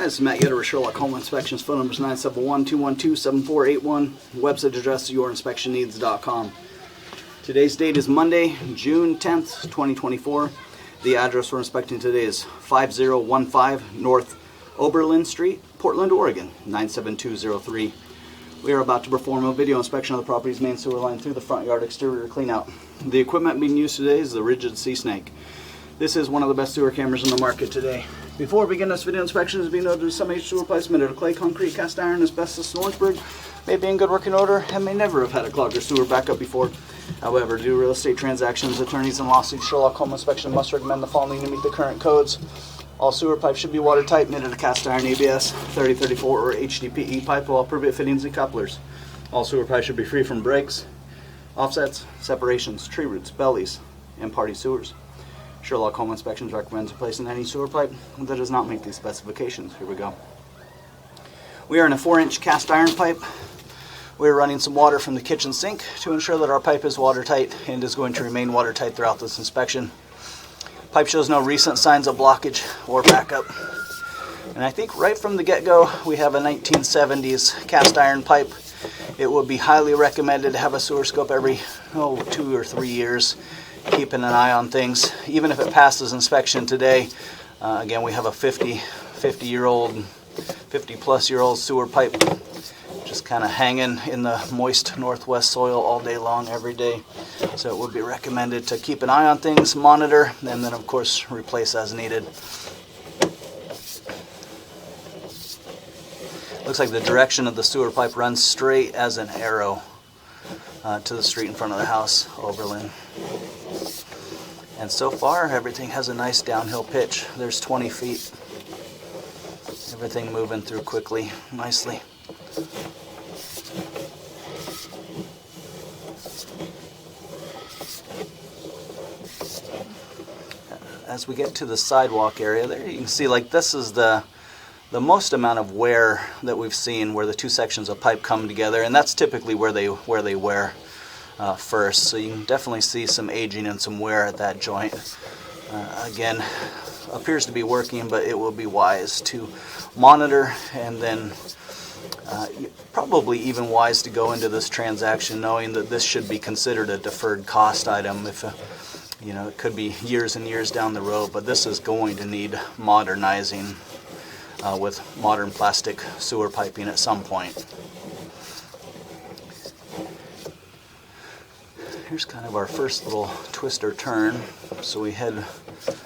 This is Matt Yetter with Sherlock Home Inspections. Phone number is 971-212-7481. Website address is yourinspectionneeds.com. Today's date is Monday, June 10th, 2024. The address we're inspecting today is 5015 North Oberlin Street, Portland, Oregon, 97203. We are about to perform a video inspection of the property's main sewer line through the front yard exterior cleanout. The equipment being used today is the Rigid Sea Snake. This is one of the best sewer cameras in the market today. Before we begin this video inspection, it is being noted that some aged sewer pipes made out of clay, concrete, cast iron, asbestos, and Orangeburg may be in good working order and may never have had a clogged or sewer backup before. However, due to real estate transactions, attorneys, and lawsuits, Sherlock Home Inspection must recommend the following to meet the current codes. All sewer pipes should be watertight, made out of cast iron, ABS, 3034, or HDPE pipe with all appropriate fittings and couplers. All sewer pipes should be free from breaks, offsets, separations, tree roots, bellies, and party sewers. Sherlock Home Inspections recommends replacing any sewer pipe that does not meet these specifications. Here we go. We are in a 4-inch cast iron pipe. We are running some water from the kitchen sink to ensure that our pipe is watertight and is going to remain watertight throughout this inspection. Pipe shows no recent signs of blockage or backup. And I think right from the get-go we have a 1970s cast iron pipe. It would be highly recommended to have a sewer scope every 2 or 3 years, keeping an eye on things. Even if it passes inspection today, again, we have a 50-plus-year-old sewer pipe just kind of hanging in the moist northwest soil all day long, every day. So it would be recommended to keep an eye on things, monitor, and then of course replace as needed. Looks like the direction of the sewer pipe runs straight as an arrow to the street in front of the house, Oberlin. And so far, everything has a nice downhill pitch. There's 20 feet. Everything moving through quickly, nicely. As we get to the sidewalk area there, you can see like this is the most amount of wear that we've seen, where the two sections of pipe come together, and that's typically where they wear first. So you can definitely see some aging and some wear at that joint. Again, appears to be working, but it will be wise to monitor, and then probably even wise to go into this transaction knowing that this should be considered a deferred cost item. If it could be years and years down the road, but this is going to need modernizing with modern plastic sewer piping at some point. Here's kind of our first little twist or turn. So we head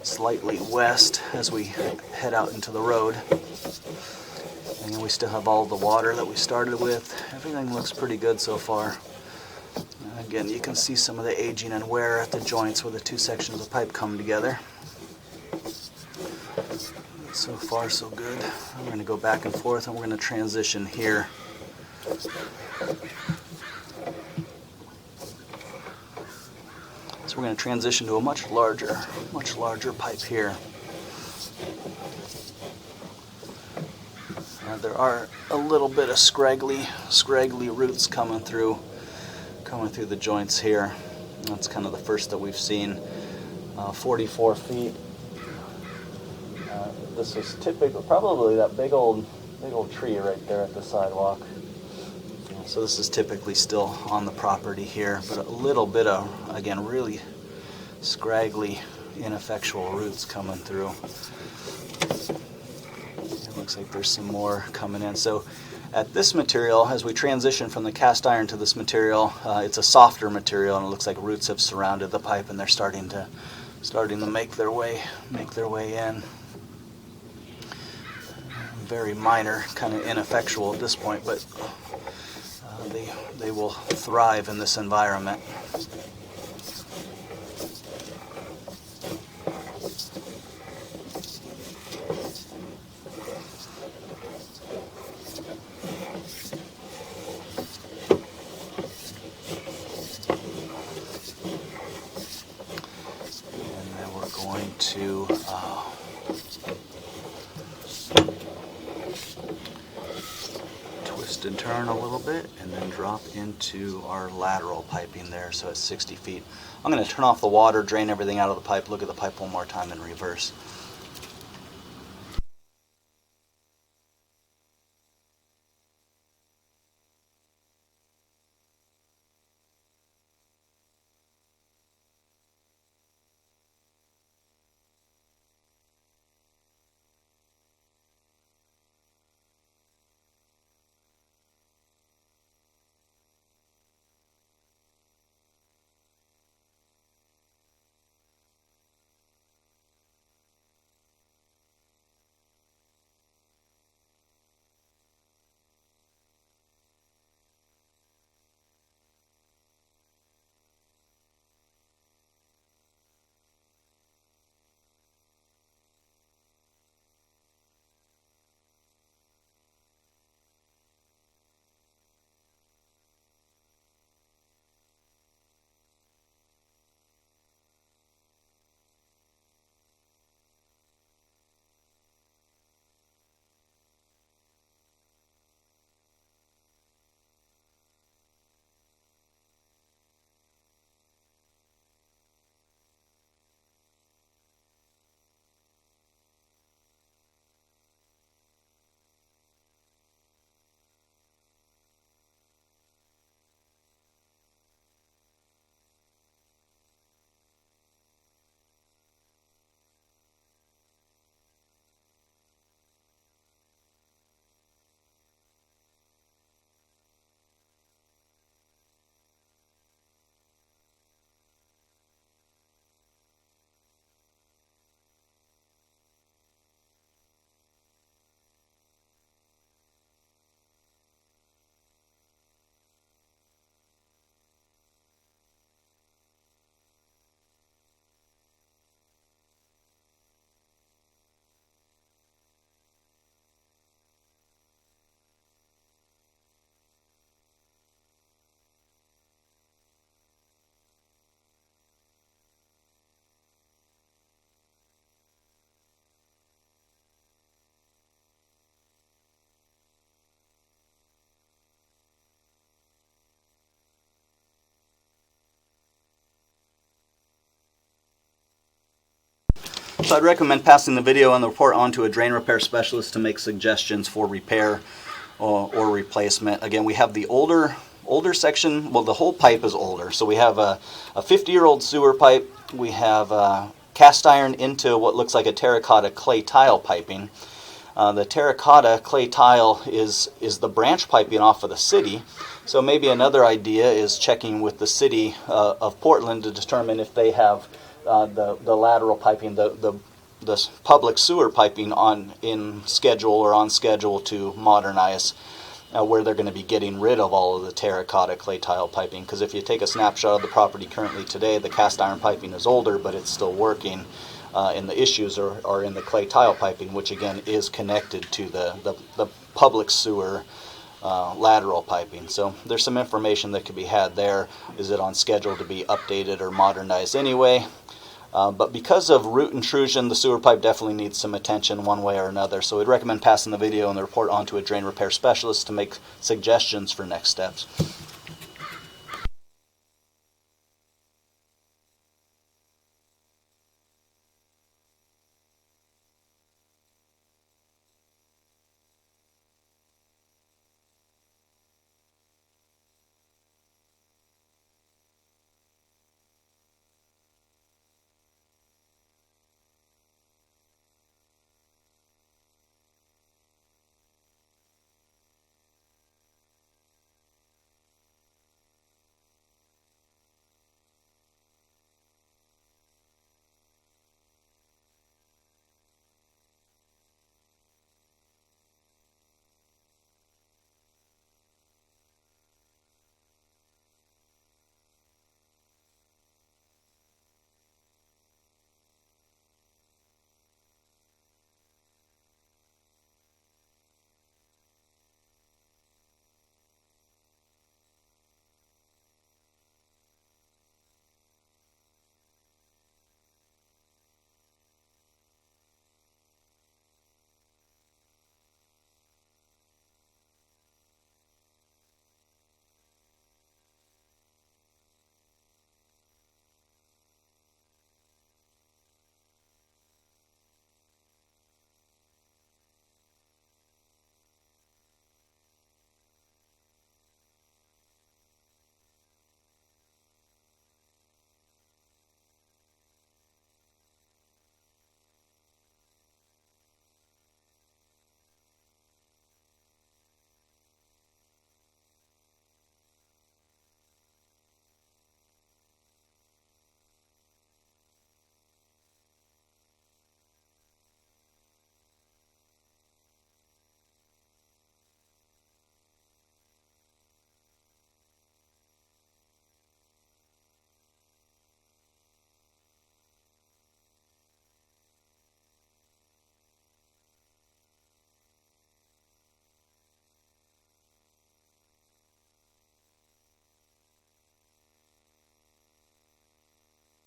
slightly west as we head out into the road. And then we still have all the water that we started with. Everything looks pretty good so far. Again, you can see some of the aging and wear at the joints where the two sections of pipe come together. So far, so good. I'm going to go back and forth, and we're going to transition here. So we're going to transition to a much larger pipe here. There are a little bit of scraggly roots coming through the joints here. That's kind of the first that we've seen. 44 feet. This is typical, probably that big old tree right there at the sidewalk. So this is typically still on the property here, but a little bit of, again, really scraggly, ineffectual roots coming through. It looks like there's some more coming in. So at this material, as we transition from the cast iron to this material, it's a softer material, and it looks like roots have surrounded the pipe, and they're starting to make their way in. Very minor, kind of ineffectual at this point, but they will thrive in this environment. And then we're going to twist and turn a little bit, and then drop into our lateral piping there, so it's 60 feet. I'm going to turn off the water, drain everything out of the pipe, look at the pipe one more time in reverse. So I'd recommend passing the video and the report on to a drain repair specialist to make suggestions for repair or replacement. Again, we have the older section. Well, the whole pipe is older. So we have a 50-year-old sewer pipe. We have cast iron into what looks like a terracotta clay tile piping. The terracotta clay tile is the branch piping off of the city. So maybe another idea is checking with the city of Portland to determine if they have the lateral piping, the public sewer piping on schedule to modernize, where they're going to be getting rid of all of the terracotta clay tile piping. Because if you take a snapshot of the property currently today, the cast iron piping is older, but it's still working, and the issues are in the clay tile piping, which again is connected to the public sewer lateral piping. So there's some information that could be had there. Is it on schedule to be updated or modernized anyway? But because of root intrusion, the sewer pipe definitely needs some attention one way or another. So we'd recommend passing the video and the report on to a drain repair specialist to make suggestions for next steps.